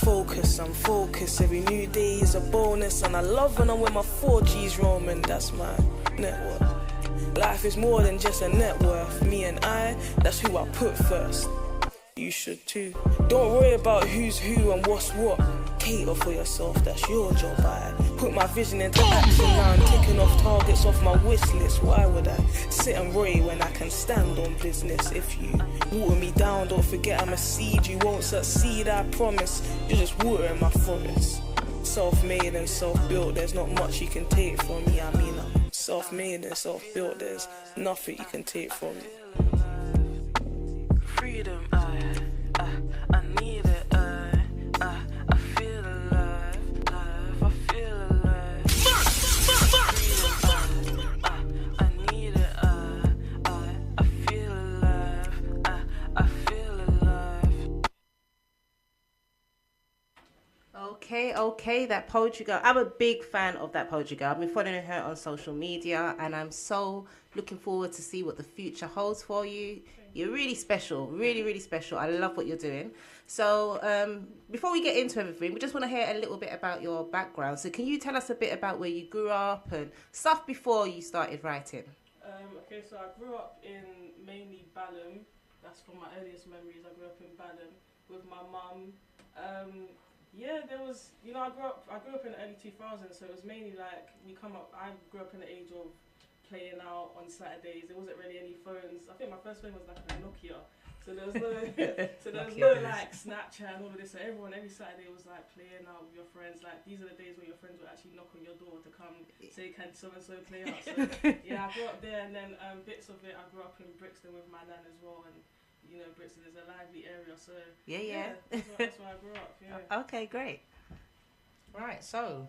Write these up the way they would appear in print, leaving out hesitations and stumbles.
I'm focused. Every new day is a bonus, and I love when I'm with my 4Gs roaming. That's my network. Life is more than just a net worth. Me and I, that's who I put first. You should too. Don't worry about who's who and what's what. Cater for yourself, that's your job. I put my vision into action now. I'm ticking off targets off my wish list. Why would I sit and worry when I can stand on business? If you water me down, don't forget I'm a seed. You won't succeed, I promise. You're just watering my forest. Self-made and self-built, there's not much you can take from me. I mean, I'm self-made and self-built, there's nothing you can take from me. Freedom, I need it, I feel alive, I feel alive. Freedom, I need it, I feel alive, I feel alive. Okay, that poetry girl. I'm a big fan of that poetry girl. I've been following her on social media, and I'm so looking forward to see what the future holds for you. You're really special, really special. I love what you're doing. So before we get into everything, we just want to hear a little bit about your background. So can you tell us a bit about where you grew up and stuff before you started writing? Okay, so I grew up in mainly Balham. That's from my earliest memories. I grew up in Balham with my mum. Yeah, there was, I grew up in the early 2000s, so it was mainly like I grew up in the age of playing out on Saturdays. There wasn't really any phones. I think my first phone was like a Nokia. So there was no like Snapchat and all of this. So every Saturday was like playing out with your friends. Like these are the days where your friends would actually knock on your door to come say, can so and so play out. So yeah, I grew up there, and then bits of it I grew up in Brixton with my nan as well, and Brixton is a lively area, so yeah that's where I grew up. Yeah. Okay, great. Right, so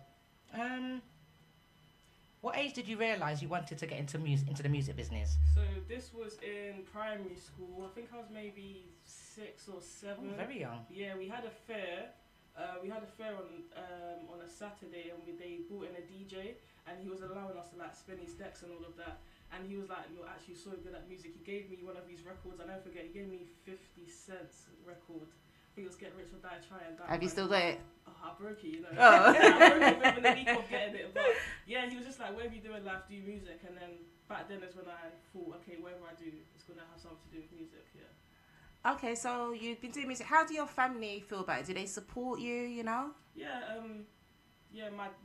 what age did you realise you wanted to get into the music business? So this was in primary school. I think I was maybe 6 or 7. Oh, very young. Yeah, we had a fair. On a Saturday, and they brought in a DJ, and he was allowing us to like spin his decks and all of that. And he was like, "You're actually so good at music." He gave me one of these records. I'll never forget. He gave me 50 cents record. I think it was Get Rich or Die Trying. Have you still got it? Oh, I broke it, Oh. I broke it within the week of getting it. But yeah, he was just like, "Whatever you do in life, do music." And then back then is when I thought, okay, whatever I do, it's gonna have something to do with music. Yeah. Okay, so you've been doing music. How do your family feel about it? Do they support you? Yeah.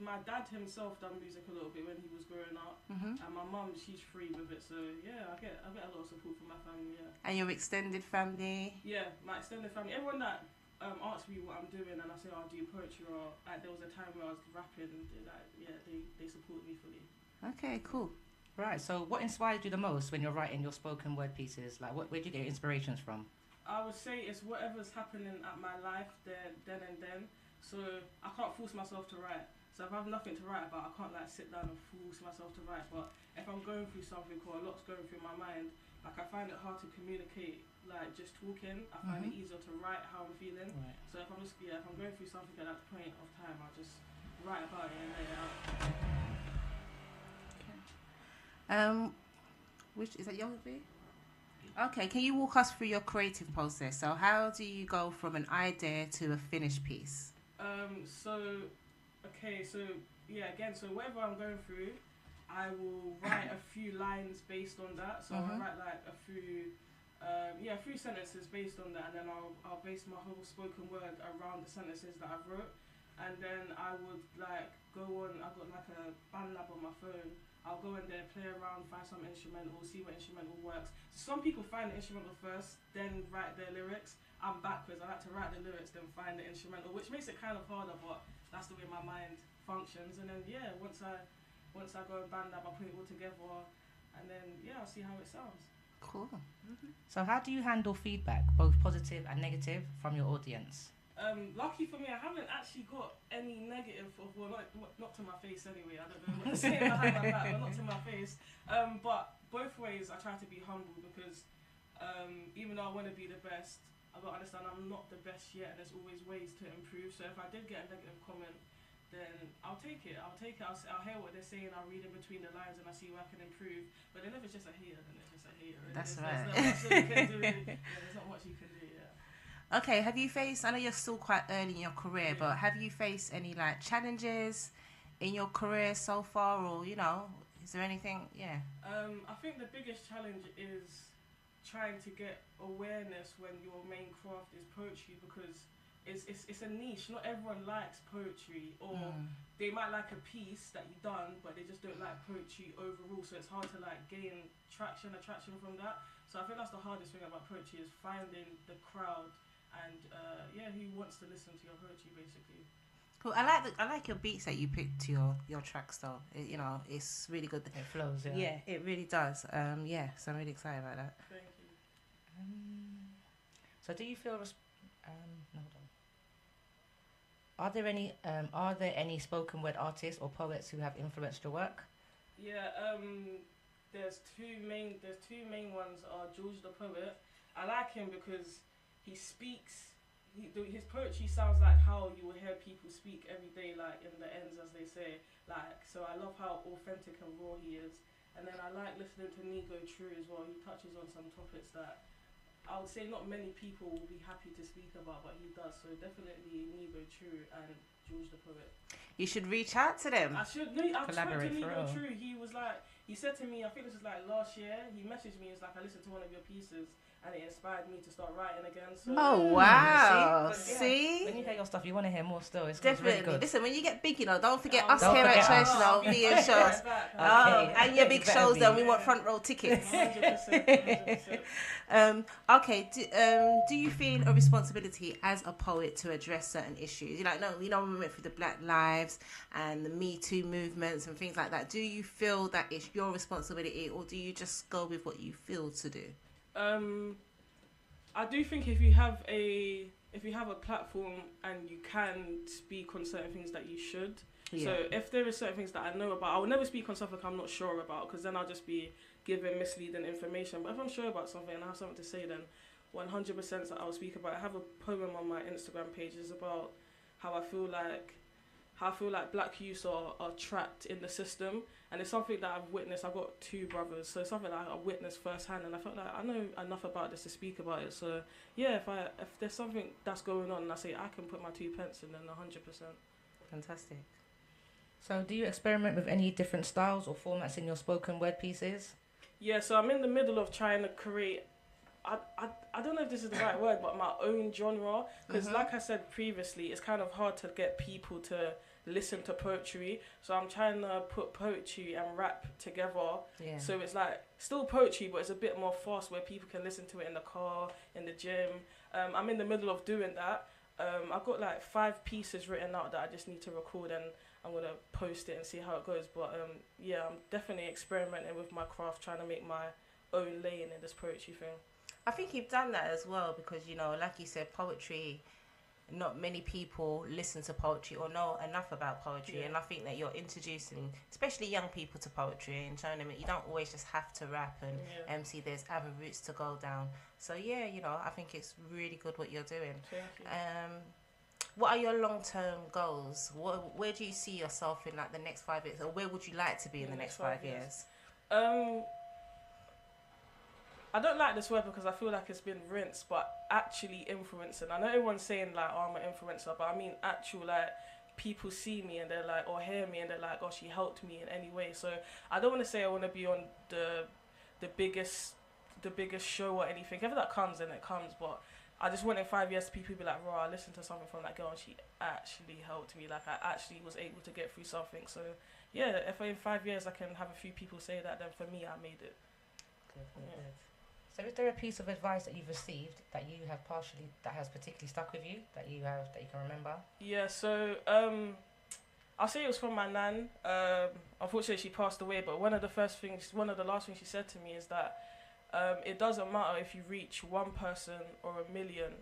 My dad himself done music a little bit when he was growing up, and my mum, she's free with it. So yeah, I get a lot of support from my family. Yeah. And your extended family? Yeah, my extended family. Everyone that asks me what I'm doing, and I say, I do poetry, or there was a time where I was rapping, and they support me fully. Okay, cool. Right, so what inspired you the most when you're writing your spoken word pieces? Like, where do you get your inspirations from? I would say it's whatever's happening at my life then and then. So I can't force myself to write. So if I have nothing to write about, I can't like sit down and force myself to write. But if I'm going through something or a lot's going through my mind, like I find it hard to communicate like just talking. I find it easier to write how I'm feeling. Right. So if I'm going through something at that point of time, I'll just write about it and lay it out. Okay. Which is that Young V? Okay, can you walk us through your creative process? So how do you go from an idea to a finished piece? So whatever I'm going through, I will write a few lines based on that. So I'll write like a few sentences based on that, and then I'll base my whole spoken word around the sentences that I've wrote. And then I would like go on, I've got like a band lab on my phone. I'll go in there, play around, find some instrumental, see what instrumental works. Some people find the instrumental first, then write their lyrics. I'm backwards. I like to write the lyrics, then find the instrumental, which makes it kind of harder, but that's the way my mind functions. And then once I go and band lab, I put it all together, and then I'll see how it sounds. Cool. So how do you handle feedback, both positive and negative, from your audience? Lucky for me, I haven't actually got any negative, not to my face anyway. I don't know what to say behind my back, but not to my face. But both ways, I try to be humble, because even though I want to be the best, I've got to understand I'm not the best yet, and there's always ways to improve. So if I did get a negative comment, then I'll take it. I'll hear what they're saying. I'll read in between the lines, and I see where I can improve. But then if it's just a hater, then it's just a hater. That's right. right. There's not much you can do. There's not much you can do. Yeah. Okay, have you faced, I know you're still quite early in your career, but have you faced any like challenges in your career so far, or, you know, is there anything? Yeah. I think the biggest challenge is trying to get awareness when your main craft is poetry, because it's a niche. Not everyone likes poetry, or they might like a piece that you've done, but they just don't like poetry overall. So it's hard to like gain attraction from that. So I think that's the hardest thing about poetry, is finding the crowd and who wants to listen to your poetry, basically. Cool. I like your beats that you picked to your tracks though. You know, it's really good. It flows, yeah. Yeah, it really does. So I'm really excited about that. Thank you. So do you feel no, hold on. Are there any spoken word artists or poets who have influenced your work? Yeah, there's two main ones. Are George the poet. I like him because he speaks. His poetry sounds like how you will hear people speak every day, like in the ends, as they say. Like, so I love how authentic and raw he is. And then I like listening to Nigo True as well. He touches on some topics that I would say not many people will be happy to speak about, but he does. So definitely Nigo True and George the poet. You should reach out to them. I spoke to Collaborate for Nigo real. True. He said to me, I think this was like last year, he messaged me, he was like, I listened to one of your pieces and it inspired me to start writing again. So Oh wow! See? See? When you hear your stuff, you want to hear more still. It's Definitely. really good. Listen, when you get big, you know, don't forget us Don't here at forget Choice, us. you know, me and Shols. Okay. And your big Better shows, be. then we want front row tickets. 100%. Okay. Do you feel a responsibility as a poet to address certain issues? You know, when we went through the Black Lives and the Me Too movements and things like that. Do you feel that it's your responsibility, or do you just go with what you feel to do? I do think if you have a platform and you can speak on certain things, that you should. Yeah. So if there are certain things that I know about, I will never speak on something I'm not sure about, because then I'll just be giving misleading information. But if I'm sure about something and I have something to say, then 100% that I'll speak about it. I have a poem on my Instagram page. It's about how I feel like black youths are trapped in the system, and it's something that I've witnessed. I've got two brothers, so it's something that I witnessed firsthand, and I felt like I know enough about this to speak about it. So yeah, if there's something that's going on and I say I can put my 2 pence in, then 100%. Fantastic. So do you experiment with any different styles or formats in your spoken word pieces? Yeah, so I'm in the middle of trying to create, I don't know if this is the right word, but my own genre. Because like I said previously, it's kind of hard to get people to listen to poetry. So I'm trying to put poetry and rap together. Yeah. So it's like still poetry, but it's a bit more fast where people can listen to it in the car, in the gym. I'm in the middle of doing that. I've got like 5 pieces written out that I just need to record, and I'm going to post it and see how it goes. But yeah, I'm definitely experimenting with my craft, trying to make my own lane in this poetry thing. I think you've done that as well, because, you know, like you said, poetry, not many people listen to poetry or know enough about poetry. Yeah. And I think that you're introducing, especially young people, to poetry and showing them that you don't always just have to rap and MC. There's other routes to go down. So yeah, you know, I think it's really good what you're doing. Thank you. What are your long-term goals? Where do you see yourself in like the next 5 years, or where would you like to be in the next 5 years? I don't like this word because I feel like it's been rinsed, but actually influencing. I know everyone's saying like, oh, I'm an influencer, but I mean actual, like, people see me and they're like, or hear me and they're like, oh, she helped me in any way. So I don't want to say I want to be on the biggest show or anything. If that comes, then it comes. But I just want in 5 years people be like, raw, I listened to something from that girl and she actually helped me. Like, I actually was able to get through something. So yeah, if in 5 years I can have a few people say that, then for me, I made it. Good. So is there a piece of advice that you've received that you have that has particularly stuck with you, that you can remember? Yeah, so I'll say it was from my nan. Unfortunately, she passed away, but one of the last things she said to me is that it doesn't matter if you reach one person or a million,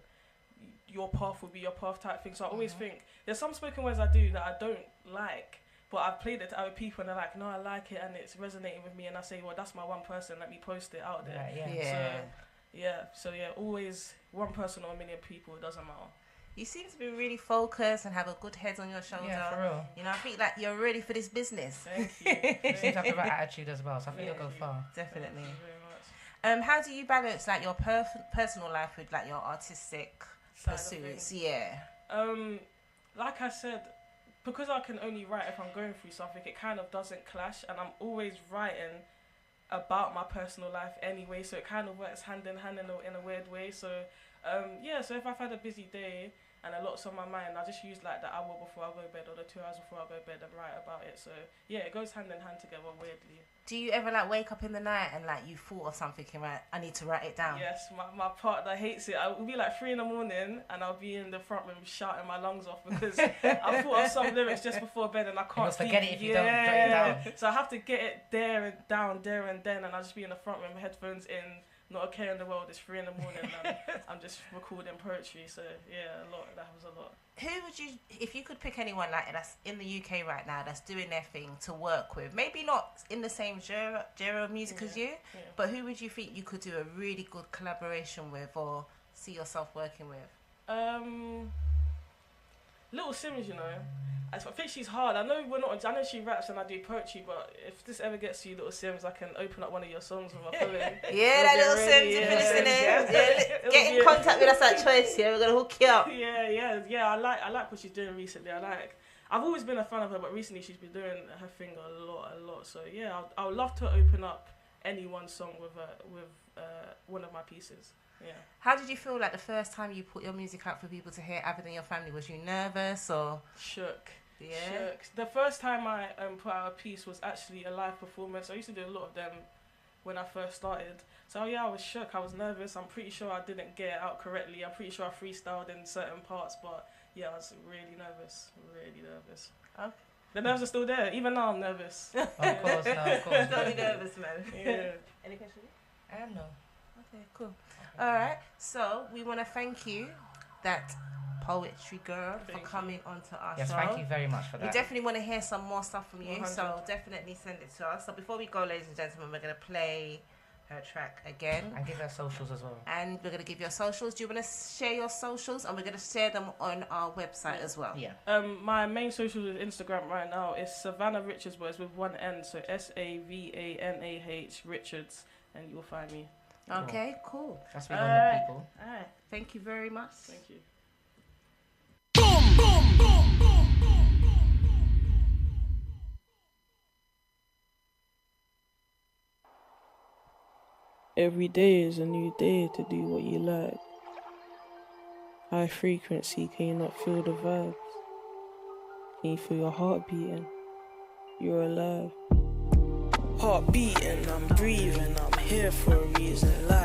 your path will be your path type thing. So I always think, there's some spoken words I do that I don't like, but I've played it to other people and they're like, no, I like it and it's resonating with me, and I say, well, that's my one person, let me post it out there. Right, yeah. So always one person or a million people, it doesn't matter. You seem to be really focused and have a good head on your shoulder. Yeah, for real. You know, I think like you're ready for this business. Thank you. You seem to have the right attitude as well, so I think you'll go far. Definitely. Thank you very much. How do you balance like your personal life with like your artistic side of things. pursuits. Yeah. Like I said, because I can only write if I'm going through something, it kind of doesn't clash, and I'm always writing about my personal life anyway, so it kind of works hand in hand in a weird way. So so if I've had a busy day and a lot's on my mind, I just use like the hour before I go to bed or the 2 hours before I go to bed and write about it. So yeah, it goes hand in hand together weirdly. Do you ever like wake up in the night and like you thought of something and like, I need to write it down? Yes, my partner hates it. It will be like 3 a.m. and I'll be in the front room shouting my lungs off because I thought of some lyrics just before bed and I can't You'll forget it if you don't jot it down. So I have to get it there and down, there and then, and I'll just be in the front room, headphones in, not a care in the world. It's 3 a.m. and I'm just recording poetry. So yeah, that was a lot. Who would you, if you could pick anyone like that's in the UK right now that's doing their thing to work with, maybe not in the same genre of music as you, but who would you think you could do a really good collaboration with or see yourself working with? Little Sims, you know. I think she's hard. I know she raps and I do poetry, but if this ever gets to you, Little Sims, I can open up one of your songs with a poem. Yeah, that Little Sims, if you're listening, get in contact with us at Choice. Yeah, we're gonna hook you up. Yeah. I like what she's doing recently. I've always been a fan of her, but recently she's been doing her thing a lot. So yeah, I would love to open up anyone's song with one of my pieces. Yeah. How did you feel like the first time you put your music out for people to hear other than your family? Was you nervous or shook? Yeah. Shook. The first time I put out a piece was actually a live performance. I used to do a lot of them when I first started. So yeah, I was shook. I was nervous. I'm pretty sure I didn't get it out correctly. I'm pretty sure I freestyled in certain parts, but yeah, I was really nervous. Okay. The nerves are still there. Even now, I'm nervous. Of course. Don't be nervous, man. Yeah. Any questions? No. Okay, cool. All right. So we want to thank you, that poetry girl, for coming onto our show. Yes, thank you very much for that. We definitely want to hear some more stuff from you, 100. so definitely send it to us. So before we go, ladies and gentlemen, we're going to play her track again. And give her socials as well. And we're going to give your socials. Do you want to share your socials? And we're going to share them on our website as well. Yeah. My main social is Instagram right now is Savanah Richards, but it's with one N, so SAVANAH Richards, and you'll find me. Okay, cool. That's really on people. All right. Thank you very much. Thank you. Every day is a new day to do what you like. High frequency, can you not feel the vibes? Can you feel your heart beating? You're alive. Heart beating, I'm breathing, I'm here for a reason. Life.